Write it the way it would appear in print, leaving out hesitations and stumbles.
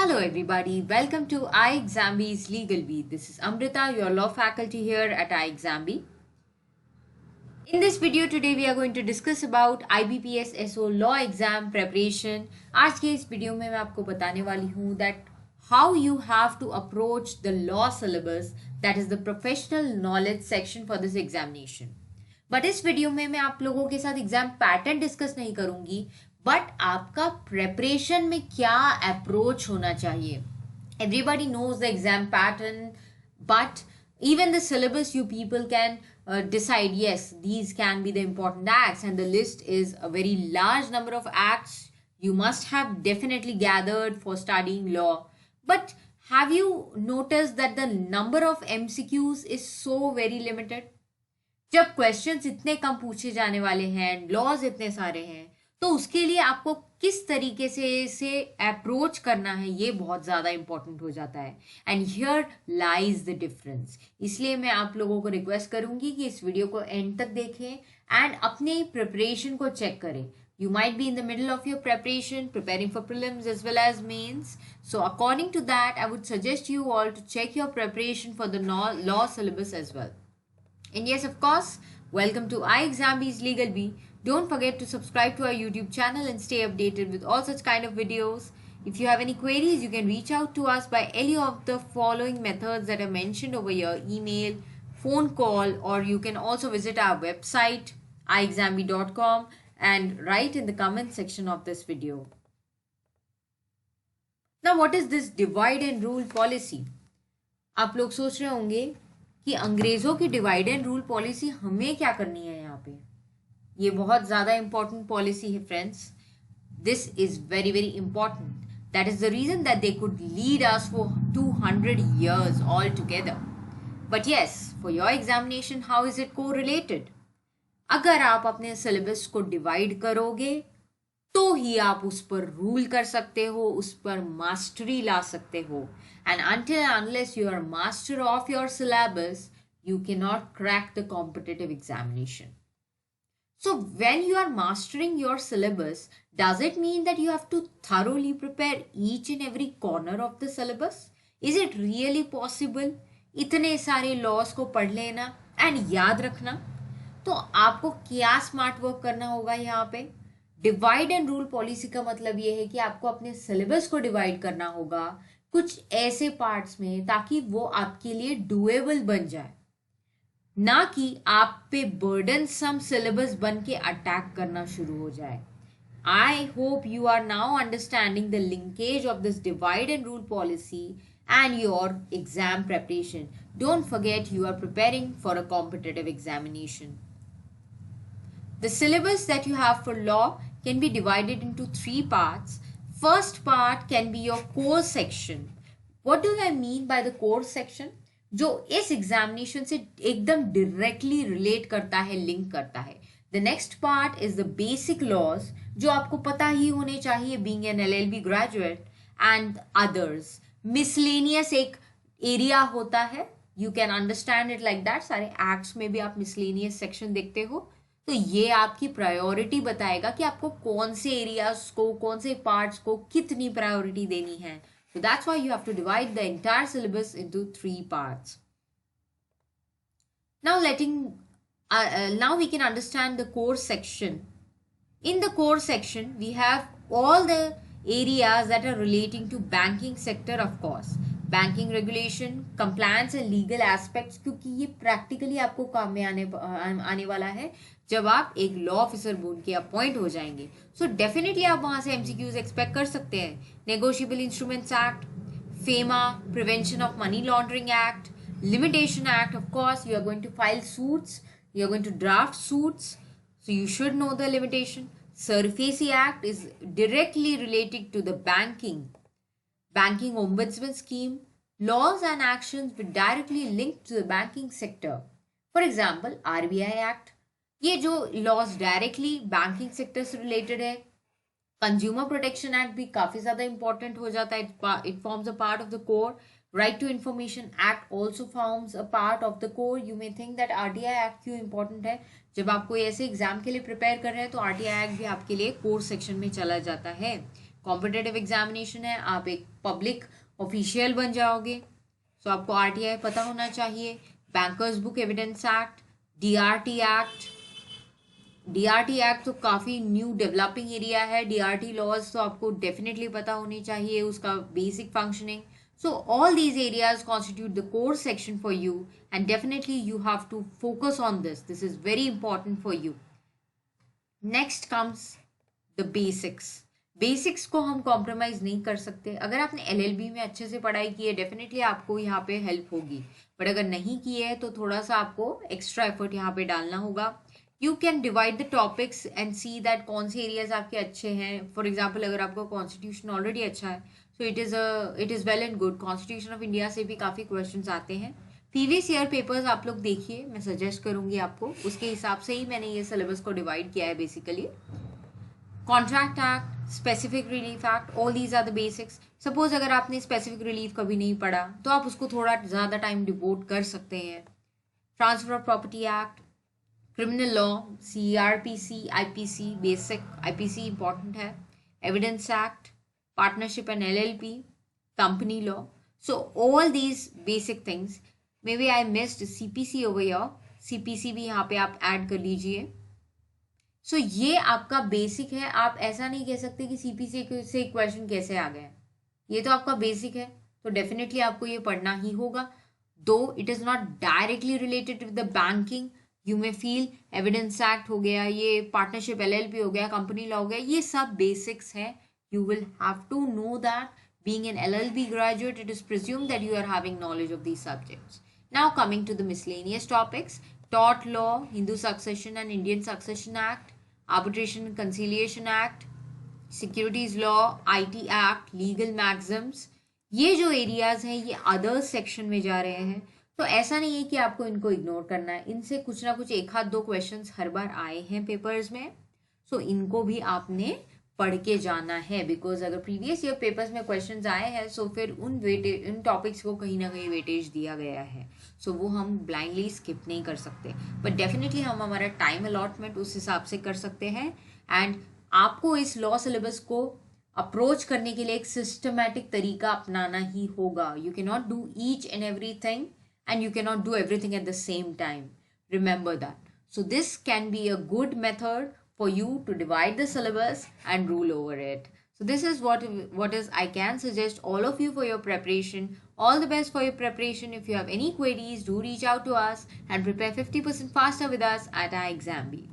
Hello everybody, welcome to iExamBee's Legal Beat. This is Amrita, your law faculty here at iExamBee. In this video today we are going to discuss about IBPS SO law exam preparation. आज के इस video में मैं आपको बताने वाली हूँ that how you have to approach the law syllabus, that is the professional knowledge section for this examination. But इस वीडियो में मैं आप लोगों के साथ एग्जाम पैटर्न डिस्कस नहीं करूंगी, बट आपका प्रेपरेशन में क्या अप्रोच होना चाहिए. Everybody knows the exam pattern, but even the syllabus you people can decide, yes, these can be the important acts, and the list is a very large number of acts you must have definitely gathered for studying law. But have you noticed that the number of MCQs is so very limited? जब questions इतने कम पूछे जाने वाले हैं, laws इतने सारे हैं, तो उसके लिए आपको किस तरीके से इसे अप्रोच करना है ये बहुत ज़्यादा इंपॉर्टेंट हो जाता है. And here lies the difference. इसलिए मैं आप लोगों को रिक्वेस्ट करूंगी कि इस वीडियो को एंड तक देखें एंड अपने प्रिपरेशन को चेक करें. You might be in the middle of your preparation, preparing for prelims as well as mains. So according to that, I would suggest you all to check your preparation for the law syllabus as well. And yes, of course, welcome to iExamBee's Legal Bee. Don't forget to subscribe to our YouTube channel and stay updated with all such kind of videos. If you have any queries, you can reach out to us by any of the following methods that are mentioned over here: email, phone call, or you can also visit our website iexambee.com and write in the comment section of this video. Now, what is this divide and rule policy? आप लोग सोच रहे होंगे कि अंग्रेजों की divide and rule policy हमें क्या करनी है यहाँ पे. ये बहुत ज्यादा इंपॉर्टेंट पॉलिसी है friends. This is very very important. That is the reason that they could lead us for 200 years all together. But yes, for your examination how is it को रिलेटेड? अगर आप अपने सिलेबस को divide करोगे तो ही आप उस पर रूल कर सकते हो, उस पर मास्टरी ला सकते हो. And until and unless you are master of your syllabus, you cannot crack the competitive examination. So when you are mastering your syllabus, does it mean that you have to thoroughly prepare each and every corner of the syllabus? Is it really possible? इतने सारे loss को पढ़ लेना and याद रखना. तो आपको क्या स्मार्ट वर्क करना होगा यहाँ पे. डिवाइड एंड रूल पॉलिसी का मतलब ये है कि आपको अपने सिलेबस को डिवाइड करना होगा कुछ ऐसे पार्ट्स में ताकि वो आपके लिए डुएबल बन जाए, ना कि आप पे बर्डन सम सिलेबस बन के अटैक करना शुरू हो जाए. I hope you are now understanding the linkage of this divide and rule policy and your exam preparation. Don't forget you are preparing for a competitive examination. The syllabus that you have for law can be divided into 3 parts. First part can be your core section. What do I mean by the core section? जो इस examination से एकदम directly relate करता है, link करता है. The next part is the basic laws, जो आपको पता ही होने चाहिए being an LLB graduate, and others. Miscellaneous एक एरिया होता है, you can understand it like that. सारे एक्ट्स में भी आप miscellaneous सेक्शन देखते हो, तो ये आपकी प्रायोरिटी बताएगा कि आपको कौन से एरियाज को, कौन से पार्ट्स को कितनी प्रायोरिटी देनी है. So that's why you have to divide the entire syllabus into 3 parts. Now we can understand the core section. In the core section, we have all the areas that are relating to banking sector, of course. Banking regulation, compliance and legal aspects, क्योंकि ये practically आपको काम में आने वाला है जब आप एक लॉ ऑफिसर बन के अपॉइंट हो जाएंगे. सो डेफिनेटली आप वहां से MCQs एक्सपेक्ट कर सकते हैं. Negotiable instruments act, FEMA, prevention of money laundering act, limitation act. Of course you are going to file suits, you are going to draft suits, so you should know the limitation. SARFAESI Act is directly related to the banking ombudsman scheme. Laws and actions will directly linked to the banking sector. For example, RBI Act. ये जो laws directly banking sector से related है. Consumer Protection Act भी काफी ज्यादा important हो जाता है. It forms a part of the core. Right to Information Act also forms a part of the core. You may think that RTI Act क्यों important है. जब आप कोई ऐसे एग्जाम के लिए प्रिपेयर कर रहे हैं तो RTI Act भी आपके लिए कोर सेक्शन में चला जाता है. कॉम्पिटेटिव एग्जामिनेशन है, आप एक पब्लिक ऑफिशियल बन जाओगे, सो आपको आरटीआई पता होना चाहिए, bankers book evidence act, DRT act. DRT act तो काफ़ी न्यू डेवलपिंग एरिया है, डीआरटी लॉज तो आपको डेफिनेटली पता होनी चाहिए, उसका basic functioning. So all these areas constitute the core section for you, and definitely you have to focus on this. This is very important for you. Next comes the basics. Basics को हम compromise नहीं कर सकते. अगर आपने LLB में अच्छे से पढ़ाई की है, डेफिनेटली आपको यहाँ पे हेल्प होगी, बट अगर नहीं की है तो थोड़ा सा आपको एक्स्ट्रा एफर्ट यहाँ पे डालना होगा. You can divide the topics and see that कौन से एरियाज आपके अच्छे हैं. फॉर एग्जाम्पल, अगर आपका कॉन्स्टिट्यूशन ऑलरेडी अच्छा है, so it is well and good. Constitution of India से भी काफ़ी क्वेश्चंस आते हैं. प्रीवियस ईयर पेपर्स आप लोग देखिए, मैं सजेस्ट करूँगी आपको, उसके हिसाब से ही मैंने ये सिलेबस को डिवाइड किया है basically. Contract act, specific relief act, all these are the basics. Suppose अगर आपने स्पेसिफिक रिलीफ कभी नहीं पढ़ा तो आप उसको थोड़ा ज़्यादा टाइम डिवोट कर सकते हैं. Transfer of property act, criminal law, CrPC, IPC, basic IPC important है, evidence act, partnership and LLP, company law. So all these basic things. May be I missed CPC over here, CPC भी यहाँ पे आप add कर लीजिए. सो ये आपका basic है. आप ऐसा नहीं कह सकते कि सीपीसी से क्वेश्चन कैसे आ गए, ये तो आपका बेसिक है, तो डेफिनेटली आपको ये पढ़ना ही होगा. दो it is not directly related with the banking, you may feel evidence act हो गया, ये पार्टनरशिप एलएलपी हो गया, कंपनी लॉ हो गया, ये सब बेसिक्स है. You will have to know that. Being an LLB graduate, it is presumed that you are having knowledge of these subjects. Now coming to the miscellaneous topics: tort law, Hindu Succession and Indian Succession Act, Arbitration and Conciliation Act, Securities Law, IT Act, Legal Maxims. ये जो areas हैं ये other section में जा रहे हैं, तो ऐसा नहीं है कि आपको इनको इग्नोर करना है. इनसे कुछ ना कुछ एक हाथ दो क्वेश्चंस हर बार आए हैं पेपर्स में, सो इनको भी आपने पढ़ के जाना है. बिकॉज अगर प्रीवियस ईयर पेपर्स में क्वेश्चंस आए हैं, सो फिर उन टॉपिक्स को कहीं ना कहीं वेटेज दिया गया है, सो वो हम ब्लाइंडली स्किप नहीं कर सकते. बट डेफिनेटली हम हमारा टाइम अलॉटमेंट उस हिसाब से कर सकते हैं. एंड आपको इस लॉ सिलेबस को अप्रोच करने के लिए एक सिस्टमैटिक तरीका अपनाना ही होगा. You can not do each and every thing and you cannot do everything at the same time. Remember that. So this can be a good method for you to divide the syllabus and rule over it. So this is what is I can suggest all of you for your preparation. All the best for your preparation. If you have any queries, do reach out to us and prepare 50% faster with us at iExamBee.